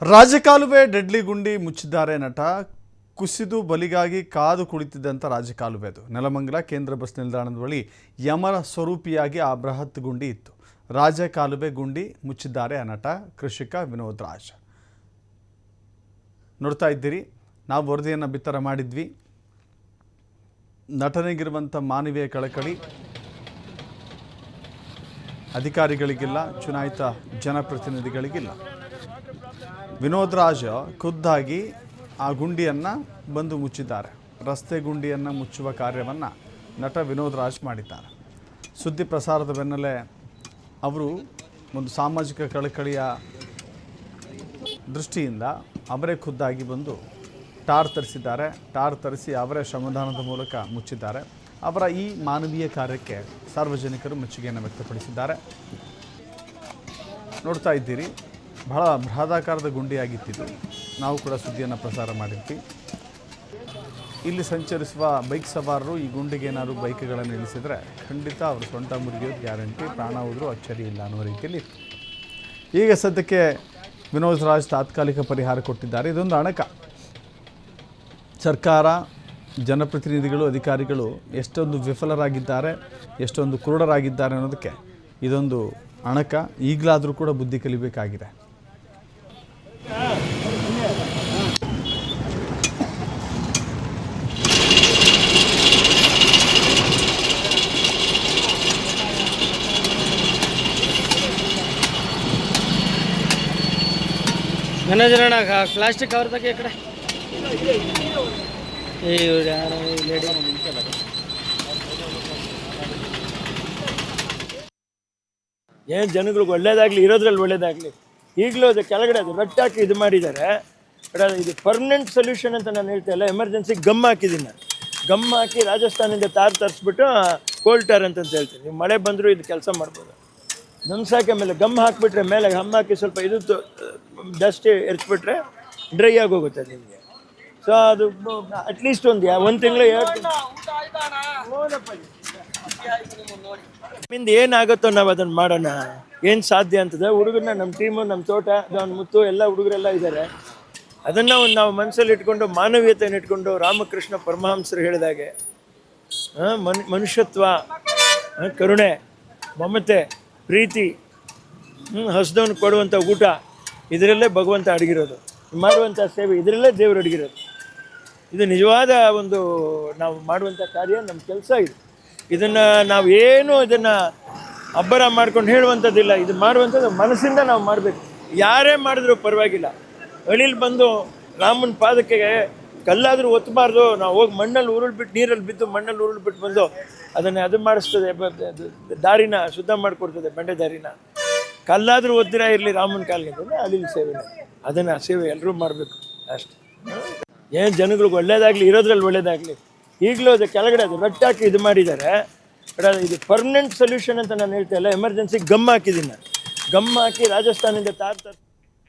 ರಾಜಕಾಲುವೆ ಡೆಡ್ಲಿ ಗುಂಡಿ ಮುಚ್ಚಿದ್ದಾರೆ ನಟ. ಕುಸಿದು ಬಲಿಗಾಗಿ ಕಾದು ಕುಳಿತಿದ್ದಂಥ ರಾಜಕಾಲುವೆ ಅದು ನೆಲಮಂಗಲ ಕೇಂದ್ರ ಬಸ್ ನಿಲ್ದಾಣದ ಬಳಿ ಯಮರ ಸ್ವರೂಪಿಯಾಗಿ ಆ ಬೃಹತ್ ಗುಂಡಿ ಇತ್ತು. ರಾಜಕಾಲುವೆ ಗುಂಡಿ ಮುಚ್ಚಿದ್ದಾರೆ ಆ ನಟ ಕೃಷಿಕ ವಿನೋದ್ ರಾಜ್. ನೋಡ್ತಾ ಇದ್ದೀರಿ, ನಾವು ವರದಿಯನ್ನು ಬಿತ್ತರ ಮಾಡಿದ್ವಿ. ನಟನಿಗಿರುವಂಥ ಮಾನವೀಯ ಕಳಕಳಿ ಅಧಿಕಾರಿಗಳಿಗಿಲ್ಲ, ಚುನಾಯಿತ ಜನಪ್ರತಿನಿಧಿಗಳಿಗಿಲ್ಲ. ವಿನೋದ್ ರಾಜ್ ಖುದ್ದಾಗಿ ಆ ಗುಂಡಿಯನ್ನು ಬಂದು ಮುಚ್ಚಿದ್ದಾರೆ. ರಸ್ತೆ ಗುಂಡಿಯನ್ನು ಮುಚ್ಚುವ ಕಾರ್ಯವನ್ನು ನಟ ವಿನೋದ್ ರಾಜ್ ಮಾಡಿದ್ದಾರೆ. ಸುದ್ದಿ ಪ್ರಸಾರದ ಬೆನ್ನಲ್ಲೇ ಅವರು ಒಂದು ಸಾಮಾಜಿಕ ಕಳಕಳಿಯ ದೃಷ್ಟಿಯಿಂದ ಅವರೇ ಖುದ್ದಾಗಿ ಬಂದು ಟಾರ್ ತರಿಸಿದ್ದಾರೆ. ಟಾರ್ ತರಿಸಿ ಅವರೇ ಶ್ರಮದಾನದ ಮೂಲಕ ಮುಚ್ಚಿದ್ದಾರೆ. ಅವರ ಈ ಮಾನವೀಯ ಕಾರ್ಯಕ್ಕೆ ಸಾರ್ವಜನಿಕರು ಮೆಚ್ಚುಗೆಯನ್ನು ವ್ಯಕ್ತಪಡಿಸಿದ್ದಾರೆ. ನೋಡ್ತಾ ಇದ್ದೀರಿ, ಬಹಳ ಬೃಹದಾಕಾರದ ಗುಂಡಿಯಾಗಿತ್ತಿದ್ದು. ನಾವು ಕೂಡ ಸುದ್ದಿಯನ್ನು ಪ್ರಸಾರ ಮಾಡಿದ್ವಿ. ಇಲ್ಲಿ ಸಂಚರಿಸುವ ಬೈಕ್ ಸವಾರರು ಈ ಗುಂಡಿಗೆ ಏನಾದರೂ ಬೈಕ್ಗಳನ್ನು ನಿಲ್ಲಿಸಿದರೆ ಖಂಡಿತ ಅವರು ಸೊಂಟ ಮುರಿಯೋದು ಗ್ಯಾರಂಟಿ, ಪ್ರಾಣ ಹೋದರೂ ಅಚ್ಚರಿ ಇಲ್ಲ ಅನ್ನೋ ರೀತಿಯಲ್ಲಿ ಈಗ ಸದ್ಯಕ್ಕೆ ವಿನೋದ್ ರಾಜ್ ತಾತ್ಕಾಲಿಕ ಪರಿಹಾರ ಕೊಟ್ಟಿದ್ದಾರೆ. ಇದೊಂದು ಅಣಕ. ಸರ್ಕಾರ, ಜನಪ್ರತಿನಿಧಿಗಳು, ಅಧಿಕಾರಿಗಳು ಎಷ್ಟೊಂದು ವಿಫಲರಾಗಿದ್ದಾರೆ, ಎಷ್ಟೊಂದು ಕುರುಡರಾಗಿದ್ದಾರೆ ಅನ್ನೋದಕ್ಕೆ ಇದೊಂದು ಅಣಕ. ಈಗಲಾದರೂ ಕೂಡ ಬುದ್ಧಿ ಕಲಿಬೇಕಾಗಿದೆ. ಮ್ಯಾನೇಜರ್ ಅಣ್ಣ ಪ್ಲಾಸ್ಟಿಕ್ ಕವರ್ ತೆಗಿ ಈ ಕಡೆ. ಏನು ಜನಗಳಿಗೆ ಒಳ್ಳೇದಾಗಲಿ, ಇರೋದ್ರಲ್ಲಿ ಒಳ್ಳೇದಾಗಲಿ. ಈಗಲೂ ಅದು ಕೆಳಗಡೆ ಅದು ರಟ್ಟು ಹಾಕಿ ಇದು ಮಾಡಿದ್ದಾರೆ. ಬಟ್ ಅದು ಇದು ಪರ್ಮನೆಂಟ್ ಸೊಲ್ಯೂಷನ್ ಅಂತ ನಾನು ಹೇಳ್ತಾಯಿಲ್ಲ. ಎಮರ್ಜೆನ್ಸಿ ಗಮ್ ಹಾಕಿದ್ದೀನಿ ನಾನು. ಗಮ್ ಹಾಕಿ ರಾಜಸ್ಥಾನದಿಂದ ತಾರ್ ತರಿಸ್ಬಿಟ್ಟು ಕೋಲ್ಡ್ ಟಾರ್ ಅಂತ ಹೇಳ್ತೀನಿ. ನೀವು ಮಳೆ ಬಂದರೂ ಇದು ಕೆಲಸ ಮಾಡ್ಬೋದು. ನಮ್ಸಾಕಿ ಆಮೇಲೆ ಗಮ್ ಹಾಕಿಬಿಟ್ರೆ ಮೇಲೆ ಗಮ್ ಹಾಕಿ ಸ್ವಲ್ಪ ಇದು ಡಸ್ಟ್ ಎರ್ಚ್ಬಿಟ್ರೆ ಡ್ರೈ ಆಗೋಗುತ್ತೆ ನಿಮಗೆ. ಸೊ ಅದು ಅಟ್ಲೀಸ್ಟ್ ಒಂದು ತಿಂಗಳು 2 ನಿಮ್ಮಿಂದ ಏನಾಗುತ್ತೋ ನಾವು ಅದನ್ನು ಮಾಡೋಣ. ಏನು ಸಾಧ್ಯ ಅಂತದೆ ಹುಡುಗರನ್ನ ನಮ್ಮ ಟೀಮು, ನಮ್ಮ ತೋಟ, ನಮ್ಮ ಮುತ್ತು ಎಲ್ಲ ಹುಡುಗರೆಲ್ಲ ಇದ್ದಾರೆ. ಅದನ್ನು ಒಂದು ನಾವು ಮನಸ್ಸಲ್ಲಿ ಇಟ್ಕೊಂಡು, ಮಾನವೀಯತೆಯನ್ನು ಇಟ್ಕೊಂಡು, ರಾಮಕೃಷ್ಣ ಪರಮಹಂಸರು ಹೇಳಿದಾಗೆ ಮನುಷ್ಯತ್ವ, ಕರುಣೆ, ಮಮತೆ, ಪ್ರೀತಿ, ಹಸ್ದವನು ಕೊಡುವಂಥ ಊಟ, ಇದರಲ್ಲೇ ಭಗವಂತ ಅಡಗಿರೋದು. ಮಾಡುವಂಥ ಸೇವೆ ಇದರಲ್ಲೇ ದೇವರು ಅಡಗಿರೋದು. ಇದು ನಿಜವಾದ ಒಂದು ನಾವು ಮಾಡುವಂಥ ಕಾರ್ಯ, ನಮ್ಮ ಕೆಲಸ ಇದು. ಇದನ್ನು ಇದನ್ನು ಅಬ್ಬರ ಮಾಡ್ಕೊಂಡು ಹೇಳುವಂಥದ್ದಿಲ್ಲ. ಇದು ಮಾಡುವಂಥದ್ದು ಮನಸ್ಸಿಂದ ನಾವು ಮಾಡಬೇಕು. ಯಾರೇ ಮಾಡಿದ್ರೂ ಪರವಾಗಿಲ್ಲ. ಹಳ್ಳಿಲಿ ಬಂದು ರಾಮನ ಪಾದಕ್ಕೆ ಕಲ್ಲಾದರೂ ಒತ್ತಬಾರ್ದು. ನಾವು ಹೋಗಿ ಮಣ್ಣಲ್ಲಿ ಉರುಳ್ಬಿಟ್ಟು, ನೀರಲ್ಲಿ ಬಿದ್ದು ಮಣ್ಣಲ್ಲಿ ಉರುಳ್ಬಿಟ್ಟು ಬಂದು ಅದನ್ನು ಅದು ಮಾಡಿಸ್ತದೆ, ದಾರಿನ ಶುದ್ಧ ಮಾಡಿಕೊಡ್ತದೆ, ಬಂಡೆ ದಾರಿನ. ಕಲ್ಲಾದರೂ ಒತ್ತಿರ ಇರಲಿ ರಾಮನ ಕಾಲಿಗೆ ಅಂತಂದರೆ ಅಲ್ಲಿನ ಸೇವೆ. ಅದನ್ನು ಸೇವೆ ಎಲ್ಲರೂ ಮಾಡಬೇಕು ಅಷ್ಟೇ. ಏನು ಜನಗಳಿಗೆ ಒಳ್ಳೇದಾಗಲಿ, ಇರೋದ್ರಲ್ಲಿ ಒಳ್ಳೇದಾಗಲಿ. ಈಗಲೂ ಅದು ಕೆಳಗಡೆ ಅದು ರಟ್ಟು ಹಾಕಿ ಇದು ಮಾಡಿದ್ದಾರೆ. ಬಟ್ ಅದು ಇದು ಪರ್ಮನೆಂಟ್ ಸೊಲ್ಯೂಷನ್ ಅಂತ ನಾನು ಹೇಳ್ತಾಯಿಲ್ಲ. ಎಮರ್ಜೆನ್ಸಿ ಗಮ್ ಹಾಕಿದ್ದೀನಿ ನಾನು. ಗಮ್ ಹಾಕಿ ರಾಜಸ್ಥಾನದಿಂದ ತಾರ್